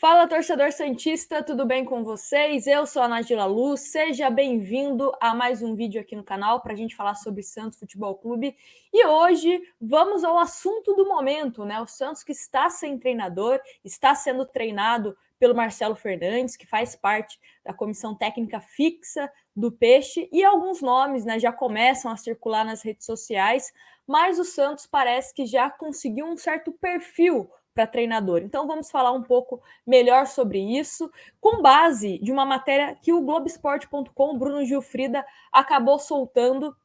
Fala, torcedor santista, tudo bem com vocês? Eu sou a Nadila Luz, seja bem-vindo a mais um vídeo aqui no canal para a gente falar sobre Santos Futebol Clube. E hoje vamos ao assunto do momento, né? O Santos que está sem treinador, está sendo treinado pelo Marcelo Fernandes, que faz parte da comissão técnica fixa do Peixe, e alguns nomes, né, já começam a circular nas redes sociais, mas o Santos parece que já conseguiu um certo perfil para treinador. Então vamos falar um pouco melhor sobre isso, com base de uma matéria que o Globoesporte.com, Bruno Gilfrida, acabou soltando,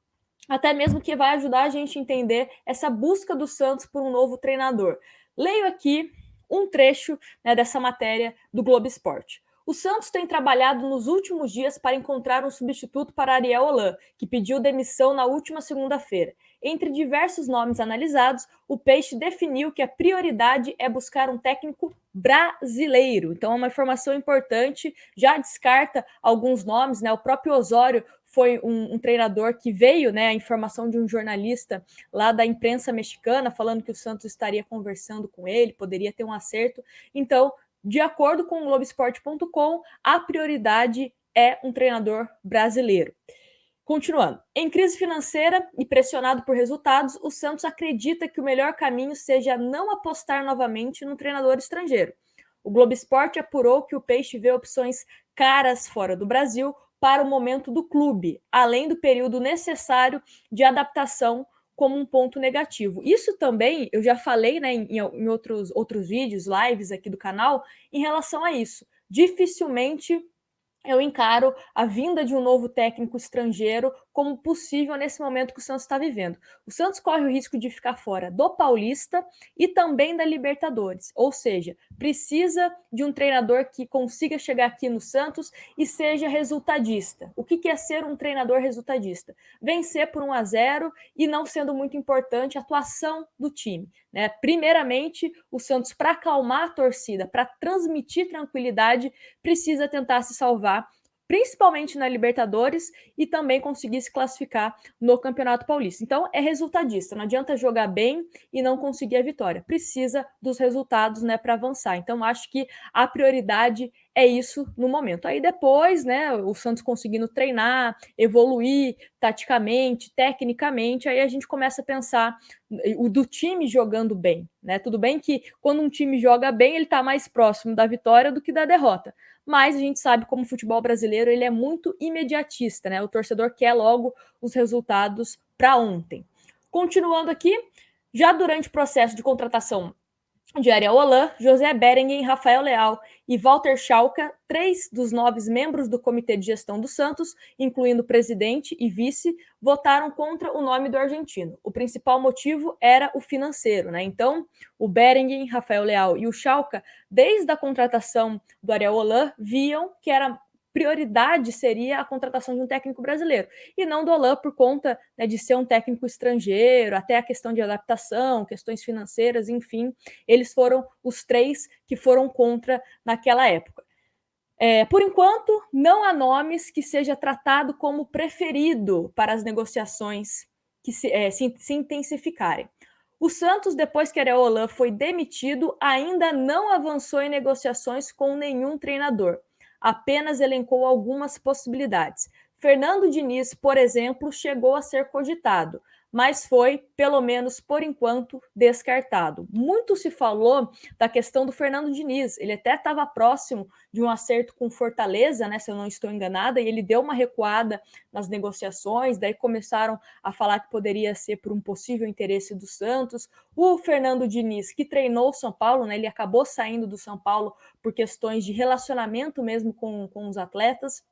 até mesmo que vai ajudar a gente a entender essa busca do Santos por um novo treinador. Leio aqui um trecho, né, dessa matéria do Globo Esporte. O Santos tem trabalhado nos últimos dias para encontrar um substituto para Ariel Holan, que pediu demissão na última segunda-feira. Entre diversos nomes analisados, o Peixe definiu que a prioridade é buscar um técnico brasileiro. Então é uma informação importante, já descarta alguns nomes, né? O próprio Osório foi um treinador que veio, né, a informação de um jornalista lá da imprensa mexicana falando que o Santos estaria conversando com ele, poderia ter um acerto. Então, de acordo com o Globoesporte.com, a prioridade é um treinador brasileiro. Continuando, em crise financeira e pressionado por resultados, o Santos acredita que o melhor caminho seja não apostar novamente no treinador estrangeiro. O Globo Esporte apurou que o Peixe vê opções caras fora do Brasil para o momento do clube, além do período necessário de adaptação como um ponto negativo. Isso também eu já falei, né, em outros vídeos, lives aqui do canal, em relação a isso. Dificilmente eu encaro a vinda de um novo técnico estrangeiro como possível nesse momento que o Santos está vivendo. O Santos corre o risco de ficar fora do Paulista e também da Libertadores, ou seja, precisa de um treinador que consiga chegar aqui no Santos e seja resultadista. O que é ser um treinador resultadista? Vencer por 1-0 e não sendo muito importante a atuação do time, né? Primeiramente, o Santos, para acalmar a torcida, para transmitir tranquilidade, precisa tentar se salvar, principalmente na Libertadores, e também conseguir se classificar no Campeonato Paulista. Então é resultadista, não adianta jogar bem e não conseguir a vitória. Precisa dos resultados, né, para avançar. Então acho que a prioridade é isso no momento. Aí depois, né, o Santos conseguindo treinar, evoluir taticamente, tecnicamente, aí a gente começa a pensar o do time jogando bem, né? Tudo bem que quando um time joga bem, ele está mais próximo da vitória do que da derrota. Mas a gente sabe como o futebol brasileiro ele é muito imediatista, né? O torcedor quer logo os resultados para ontem. Continuando aqui, já durante o processo de contratação de Ariel Holan, José Berenguer, Rafael Leal e Walter Schalka, 3 dos 9 membros do Comitê de Gestão do Santos, incluindo o presidente e vice, votaram contra o nome do argentino. O principal motivo era o financeiro, né? Então, o Berenguer, Rafael Leal e o Schalka, desde a contratação do Ariel Holan, viam que era prioridade seria a contratação de um técnico brasileiro, e não do Holan por conta, né, de ser um técnico estrangeiro, até a questão de adaptação, questões financeiras, enfim, eles foram os 3 que foram contra naquela época. Por enquanto, não há nomes que seja tratado como preferido para as negociações que se intensificarem. O Santos, depois que Ariel Holan foi demitido, ainda não avançou em negociações com nenhum treinador. Apenas elencou algumas possibilidades. Fernando Diniz, por exemplo, chegou a ser cogitado, mas foi, pelo menos por enquanto, descartado. Muito se falou da questão do Fernando Diniz. Ele até estava próximo de um acerto com Fortaleza, né, se eu não estou enganada, e ele deu uma recuada nas negociações, daí começaram a falar que poderia ser por um possível interesse do Santos. O Fernando Diniz, que treinou o São Paulo, né, ele acabou saindo do São Paulo por questões de relacionamento mesmo com os atletas,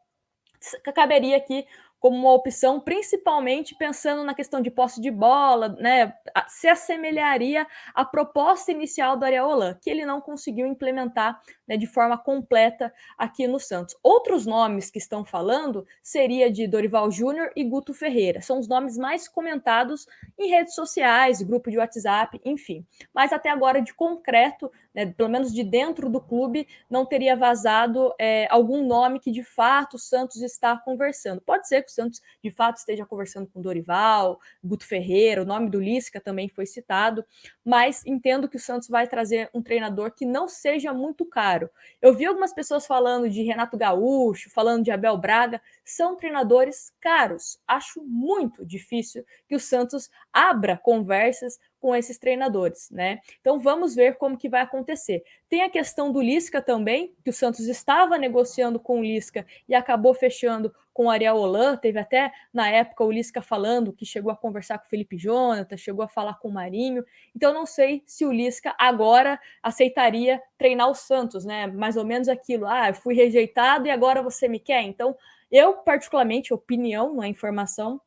caberia aqui como uma opção, principalmente pensando na questão de posse de bola, né? Se assemelharia à proposta inicial do Ariel Holan, que ele não conseguiu implementar, né, de forma completa aqui no Santos. Outros nomes que estão falando seria de Dorival Júnior e Guto Ferreira. São os nomes mais comentados em redes sociais, grupo de WhatsApp, enfim. Mas até agora, de concreto, né, pelo menos de dentro do clube, não teria vazado algum nome que de fato o Santos está conversando. Pode ser que o Santos de fato esteja conversando com Dorival, Guto Ferreira, o nome do Lisca também foi citado, mas entendo que o Santos vai trazer um treinador que não seja muito caro. Eu vi algumas pessoas falando de Renato Gaúcho, falando de Abel Braga, são treinadores caros. Acho muito difícil que o Santos abra conversas com esses treinadores, né? Então vamos ver como que vai acontecer. Tem a questão do Lisca também, que o Santos estava negociando com o Lisca e acabou fechando com o Ariel Holan. Teve até na época o Lisca falando que chegou a conversar com o Felipe Jonathan, chegou a falar com o Marinho. Então não sei se o Lisca agora aceitaria treinar o Santos, né? Mais ou menos aquilo, eu fui rejeitado e agora você me quer. Então eu particularmente, opinião, não é informação,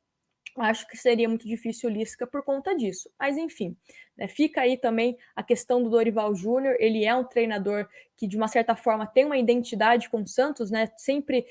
acho que seria muito difícil o Lisca por conta disso. Mas, enfim, né, fica aí também a questão do Dorival Júnior. Ele é um treinador que, de uma certa forma, tem uma identidade com o Santos, né? Sempre,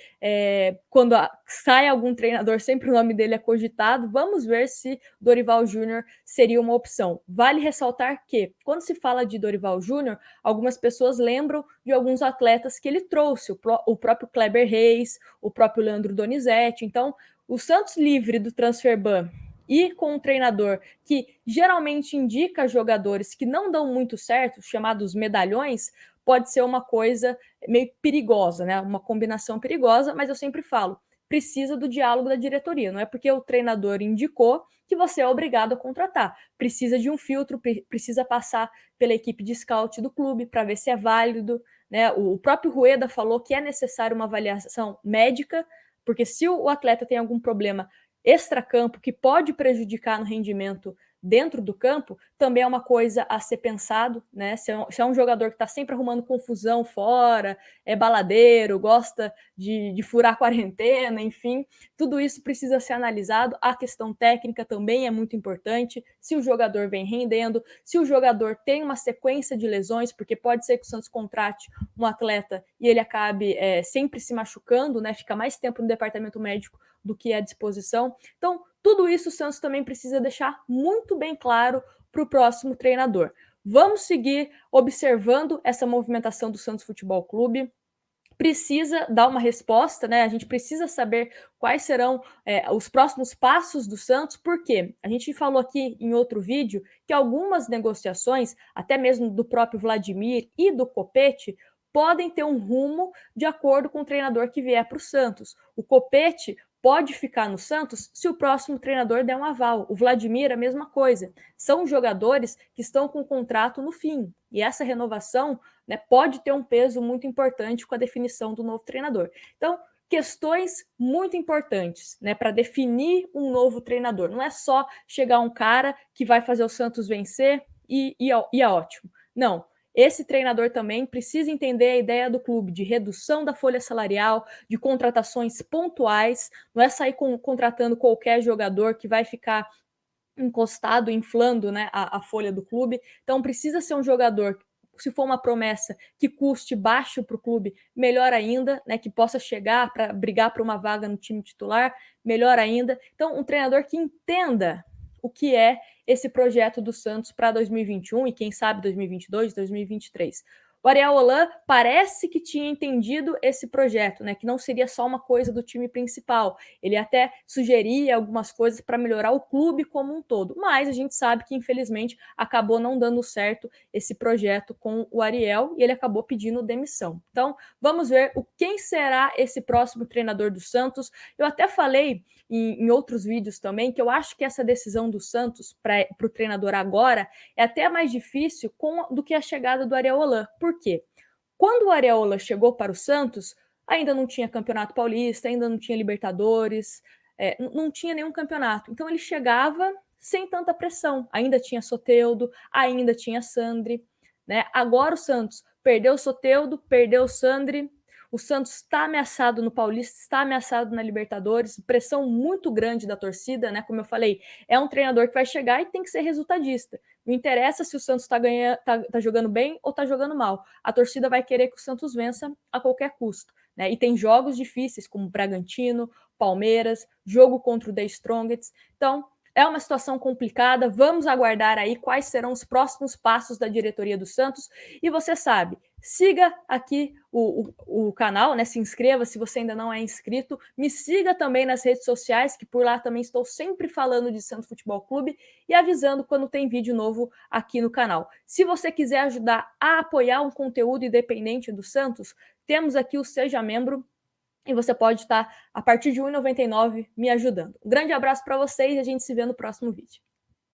quando sai algum treinador, sempre o nome dele é cogitado. Vamos ver se Dorival Júnior seria uma opção. Vale ressaltar que, quando se fala de Dorival Júnior, algumas pessoas lembram de alguns atletas que ele trouxe, o próprio Kleber Reis, o próprio Leandro Donizete. Então, o Santos livre do transfer ban e com um treinador que geralmente indica jogadores que não dão muito certo, chamados medalhões, pode ser uma coisa meio perigosa, né? Uma combinação perigosa, mas eu sempre falo, precisa do diálogo da diretoria. Não é porque o treinador indicou que você é obrigado a contratar. Precisa de um filtro, precisa passar pela equipe de scout do clube para ver se é válido, né? O próprio Rueda falou que é necessário uma avaliação médica, porque se o atleta tem algum problema extracampo que pode prejudicar no rendimento dentro do campo, também é uma coisa a ser pensado, né? Se é um jogador que está sempre arrumando confusão fora, é baladeiro, gosta de furar quarentena, enfim, tudo isso precisa ser analisado. A questão técnica também é muito importante. Se o jogador vem rendendo, se o jogador tem uma sequência de lesões, porque pode ser que o Santos contrate um atleta e ele acabe sempre se machucando, né? Fica mais tempo no departamento médico do que à disposição. Então, tudo isso o Santos também precisa deixar muito bem claro para o próximo treinador. Vamos seguir observando essa movimentação do Santos Futebol Clube. Precisa dar uma resposta, né? A gente precisa saber quais serão os próximos passos do Santos, porque a gente falou aqui em outro vídeo que algumas negociações, até mesmo do próprio Vladimir e do Copete, podem ter um rumo de acordo com o treinador que vier para o Santos. O Copete pode ficar no Santos se o próximo treinador der um aval. O Vladimir, a mesma coisa. São jogadores que estão com o contrato no fim. E essa renovação, né, pode ter um peso muito importante com a definição do novo treinador. Então, questões muito importantes, né, para definir um novo treinador. Não é só chegar um cara que vai fazer o Santos vencer e é ótimo. Não. Esse treinador também precisa entender a ideia do clube de redução da folha salarial, de contratações pontuais, não é sair contratando qualquer jogador que vai ficar encostado, inflando, né, a folha do clube. Então precisa ser um jogador, se for uma promessa que custe baixo para o clube, melhor ainda, né, que possa chegar para brigar por uma vaga no time titular, melhor ainda. Então um treinador que entenda o que é esse projeto do Santos para 2021 e quem sabe 2022, 2023. O Ariel Holan parece que tinha entendido esse projeto, né? Que não seria só uma coisa do time principal. Ele até sugeria algumas coisas para melhorar o clube como um todo. Mas a gente sabe que, infelizmente, acabou não dando certo esse projeto com o Ariel e ele acabou pedindo demissão. Então, vamos ver quem será esse próximo treinador do Santos. Eu até falei em outros vídeos também que eu acho que essa decisão do Santos para o treinador agora é até mais difícil do que a chegada do Ariel Holan. Por quê? Quando o Ariel Holan chegou para o Santos, ainda não tinha Campeonato Paulista, ainda não tinha Libertadores, não tinha nenhum campeonato. Então ele chegava sem tanta pressão. Ainda tinha Soteldo, ainda tinha Sandri. Né? Agora o Santos perdeu o Soteldo, perdeu o Sandri. O Santos está ameaçado no Paulista, está ameaçado na Libertadores, pressão muito grande da torcida, né? Como eu falei, é um treinador que vai chegar e tem que ser resultadista. Não interessa se o Santos tá jogando bem ou está jogando mal. A torcida vai querer que o Santos vença a qualquer custo. Né? E tem jogos difíceis, como Bragantino, Palmeiras, jogo contra o The Strongest. Então, É uma situação complicada, vamos aguardar aí quais serão os próximos passos da diretoria do Santos. E você sabe, siga aqui o canal, né? Se inscreva se você ainda não é inscrito. Me siga também nas redes sociais, que por lá também estou sempre falando de Santos Futebol Clube e avisando quando tem vídeo novo aqui no canal. Se você quiser ajudar a apoiar um conteúdo independente do Santos, temos aqui o Seja Membro, e você pode estar, a partir de R$ 1,99, me ajudando. Um grande abraço para vocês e a gente se vê no próximo vídeo.